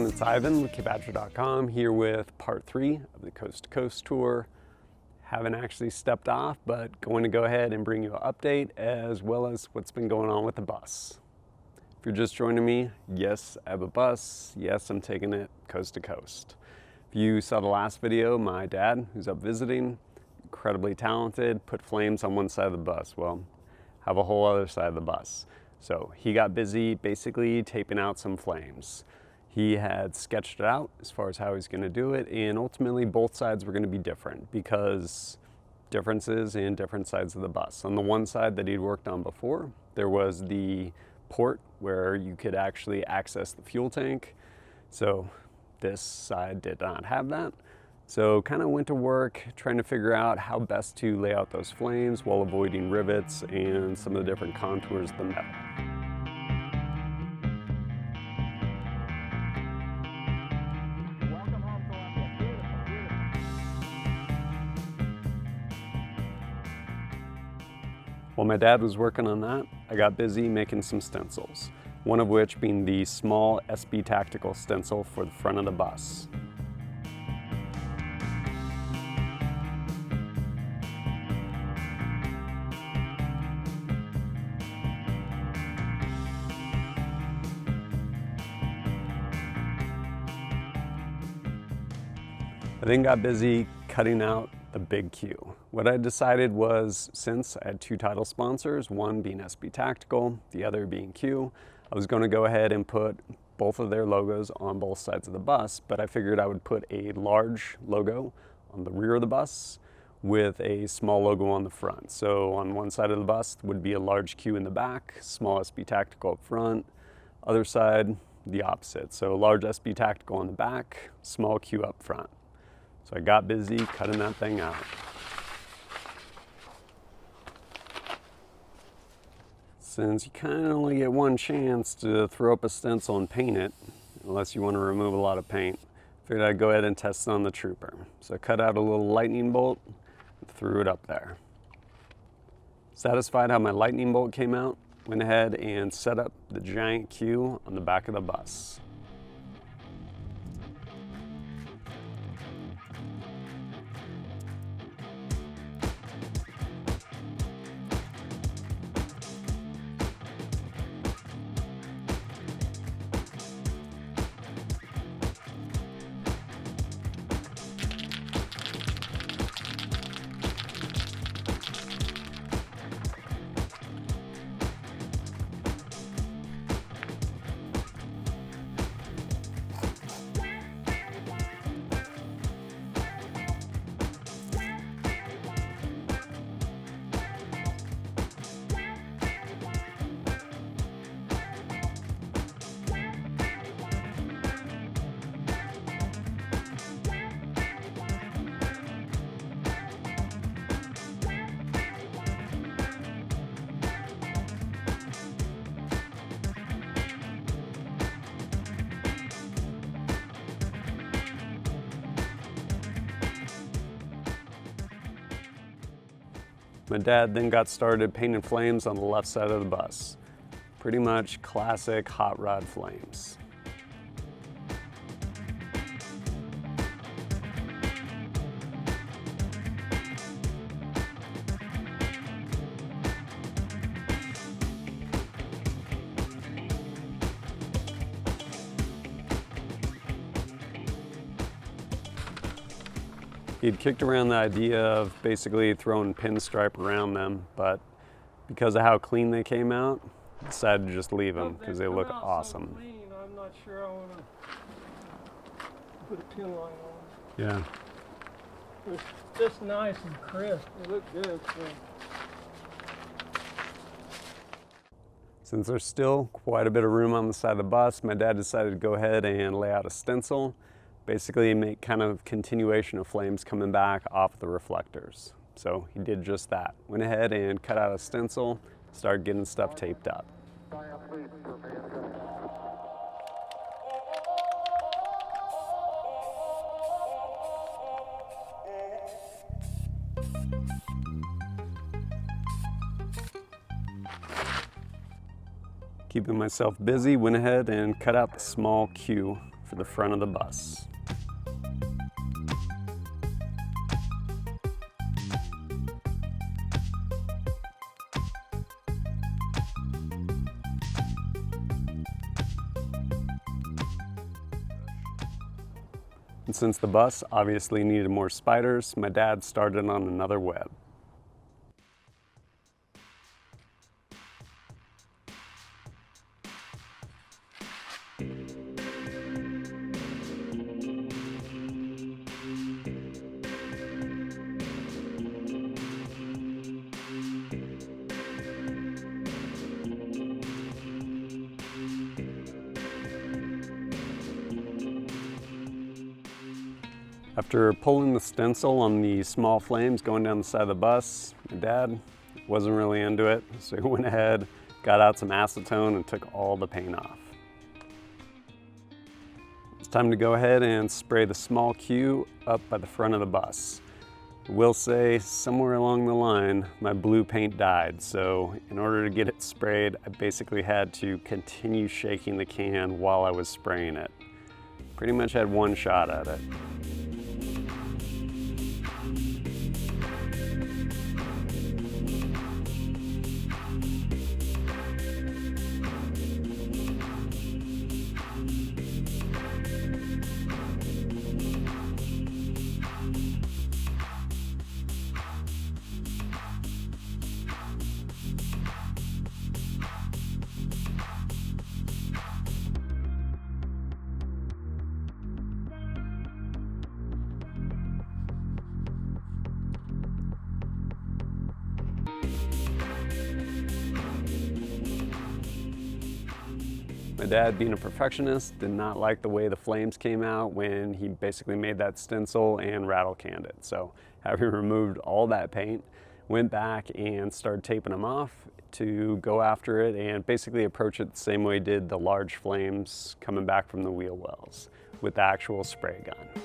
everyone, it's Ivan with CapeAdventure.com here with part 3 of the Coast to Coast tour. Haven't actually stepped off, but going to go ahead and bring you an update as well as what's been going on with the bus. If you're just joining me, yes, I have a bus. Yes, I'm taking it coast to coast. If you saw the last video, my dad, who's up visiting, incredibly talented, put flames on one side of the bus. Well, have a whole other side of the bus. So he got busy basically taping out some flames. He had sketched it out as far as how he's going to do it, and ultimately both sides were going to be different because differences in different sides of the bus. On the one side that he'd worked on before, there was the port where you could actually access the fuel tank. So this side did not have that. So kind of went to work trying to figure out how best to lay out those flames while avoiding rivets and some of the different contours of the metal. While my dad was working on that, I got busy making some stencils, one of which being the small SB Tactical stencil for the front of the bus. I then got busy cutting out the big Q. What I decided was, since I had two title sponsors, one being SB Tactical, the other being Q, I was going to go ahead and put both of their logos on both sides of the bus, but I figured I would put a large logo on the rear of the bus with a small logo on the front. So on one side of the bus would be a large Q in the back, small SB Tactical up front, other side the opposite. So large SB Tactical on the back, small Q up front. So I got busy cutting that thing out. Since you kind of only get one chance to throw up a stencil and paint it, unless you want to remove a lot of paint, I figured I'd go ahead and test it on the Trooper. So I cut out a little lightning bolt and threw it up there. Satisfied how my lightning bolt came out, went ahead and set up the giant Q on the back of the bus. My dad then got started painting flames on the left side of the bus. Pretty much classic hot rod flames. He'd kicked around the idea of basically throwing pinstripe around them, but because of how clean they came out, I decided to just leave them because they look awesome. So clean, I'm not sure I want to put a pin line on. Yeah. It's just nice and crisp. They look good. So. Since there's still quite a bit of room on the side of the bus, my dad decided to go ahead and lay out a stencil. Basically make kind of continuation of flames coming back off the reflectors. So he did just that. Went ahead and cut out a stencil, started getting stuff taped up. Keeping myself busy, went ahead and cut out the small Q for the front of the bus. And since the bus obviously needed more spiders, my dad started on another web. After pulling the stencil on the small flames going down the side of the bus, my dad wasn't really into it, so he went ahead, got out some acetone and took all the paint off. It's time to go ahead and spray the small Q up by the front of the bus. I will say somewhere along the line, my blue paint died, so in order to get it sprayed, I basically had to continue shaking the can while I was spraying it. Pretty much had one shot at it. My dad, being a perfectionist, did not like the way the flames came out when he basically made that stencil and rattle canned it. So having removed all that paint, went back and started taping them off to go after it and basically approach it the same way he did the large flames coming back from the wheel wells with the actual spray gun.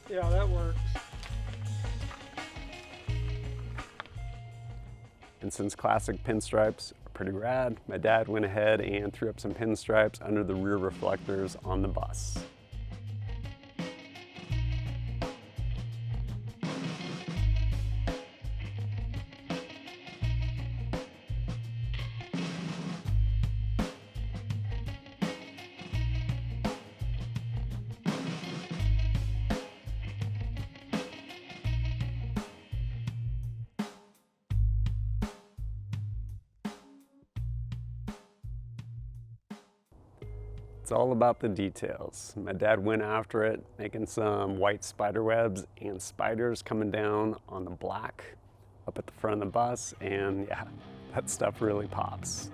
Yeah, that works. And since classic pinstripes are pretty rad, my dad went ahead and threw up some pinstripes under the rear reflectors on the bus. It's all about the details. My dad went after it, making some white spider webs and spiders coming down on the black up at the front of the bus, and yeah, that stuff really pops.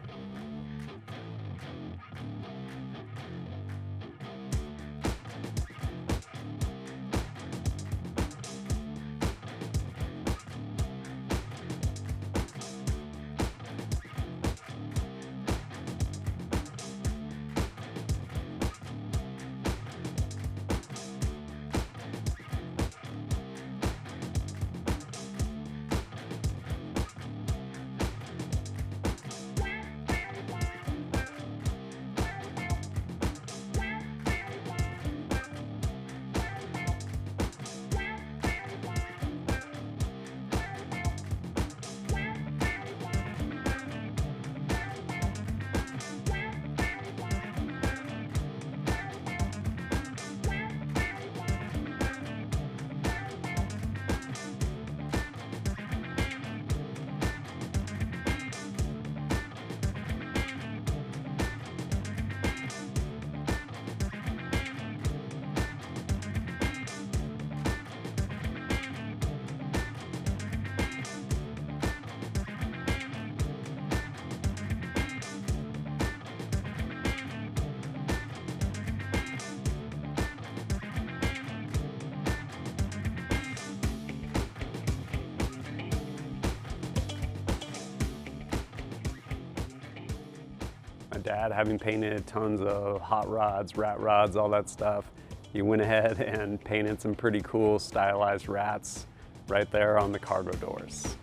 Dad having painted tons of hot rods, rat rods, all that stuff, he went ahead and painted some pretty cool stylized rats right there on the cargo doors.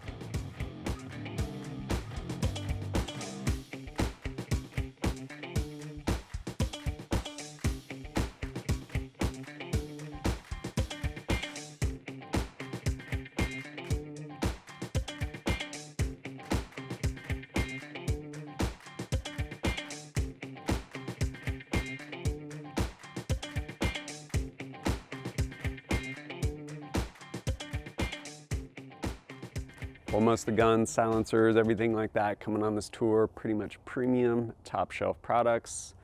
Well, most of the guns, silencers, everything like that coming on this tour, pretty much premium, top shelf products.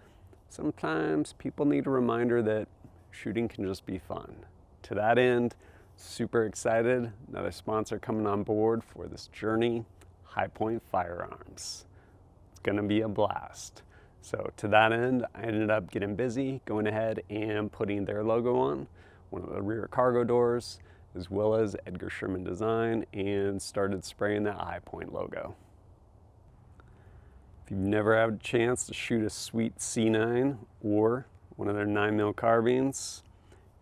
Sometimes people need a reminder that shooting can just be fun. To that end, super excited, another sponsor coming on board for this journey, High Point Firearms. It's gonna be a blast. So to that end, I ended up getting busy, going ahead and putting their logo on one of the rear cargo doors, as well as Edgar Sherman design, and started spraying that High Point logo. If you've never had a chance to shoot a sweet C9 or one of their 9mm carbines,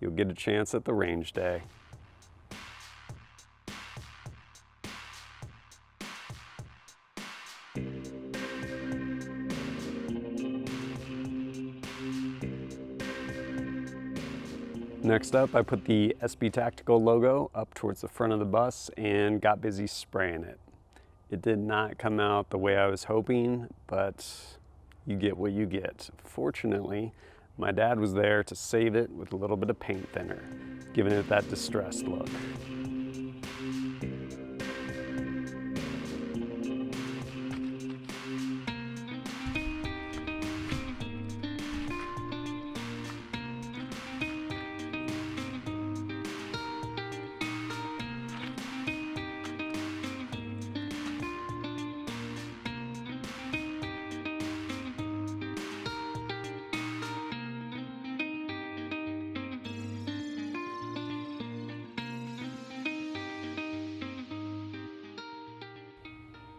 you'll get a chance at the range day. Next up, I put the SB Tactical logo up towards the front of the bus and got busy spraying it. It did not come out the way I was hoping, but you get what you get. Fortunately, my dad was there to save it with a little bit of paint thinner, giving it that distressed look.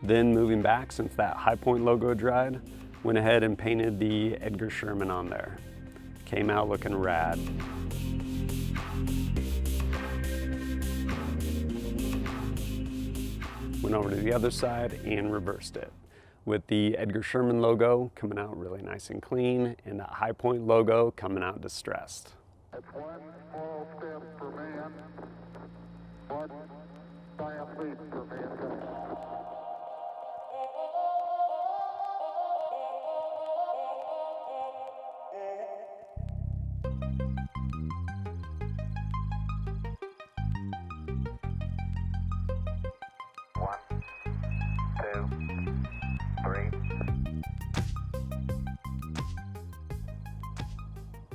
Then moving back, since that High Point logo dried, went ahead and painted the Edgar Sherman on there. Came out looking rad. Went over to the other side and reversed it, with the Edgar Sherman logo coming out really nice and clean, and that High Point logo coming out distressed. That's one small step for man, one giant leap for mankind.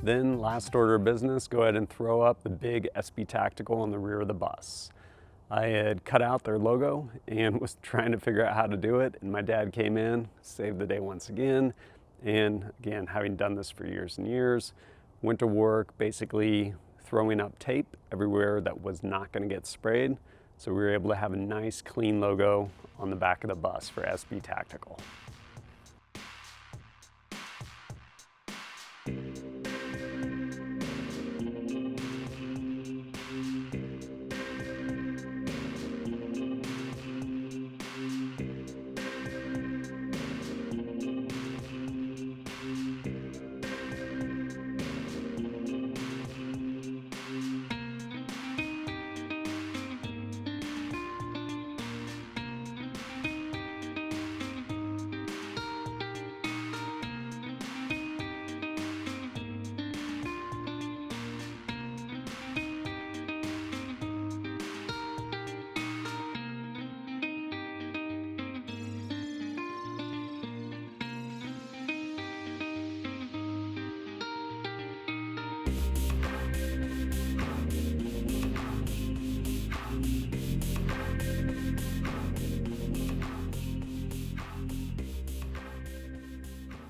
Then, last order of business, go ahead and throw up the big SB Tactical on the rear of the bus. I had cut out their logo and was trying to figure out how to do it, and my dad came in, saved the day once again, and again, having done this for years and years, went to work basically throwing up tape everywhere that was not going to get sprayed, so we were able to have a nice clean logo on the back of the bus for SB Tactical.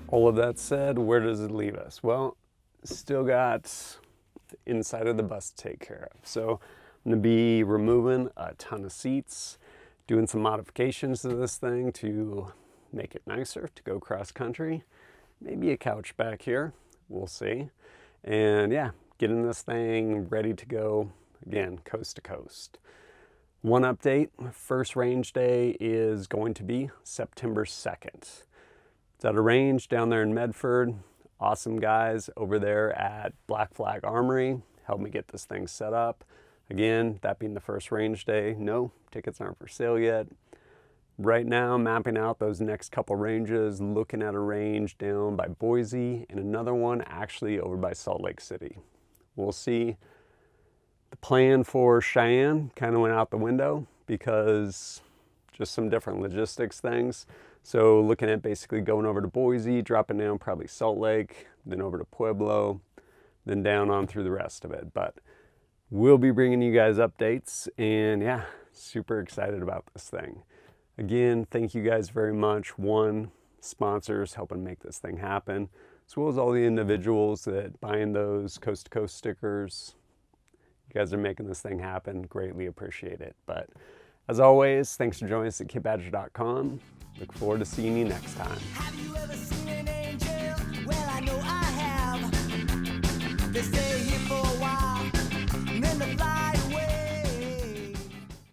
All of that said, where does it leave us? Well, still got the inside of the bus to take care of. So I'm gonna be removing a ton of seats, doing some modifications to this thing to make it nicer to go cross country. maybe a couch back here. We'll see. And yeah, getting this thing ready to go, again, coast to coast. One update, first range day is going to be September 2nd. It's at a range down there in Medford. Awesome guys over there at Black Flag Armory helped me get this thing set up. Again, that being the first range day, no, tickets aren't for sale yet. Right now, mapping out those next couple ranges, looking at a range down by Boise and another one actually over by Salt Lake City. We'll see. The plan for Cheyenne kind of went out the window because just some different logistics things. So looking at basically going over to Boise, dropping down probably Salt Lake, then over to Pueblo, then down on through the rest of it. But we'll be bringing you guys updates, and yeah, super excited about this thing. Again, thank you guys very much. One, sponsors helping make this thing happen, as well as all the individuals that buying those coast to coast stickers. You guys are making this thing happen. Greatly appreciate it. But as always, thanks for joining us at kitbadger.com. Look forward to seeing you next time. Have you ever seen an angel? Well, I know I have. They stay here for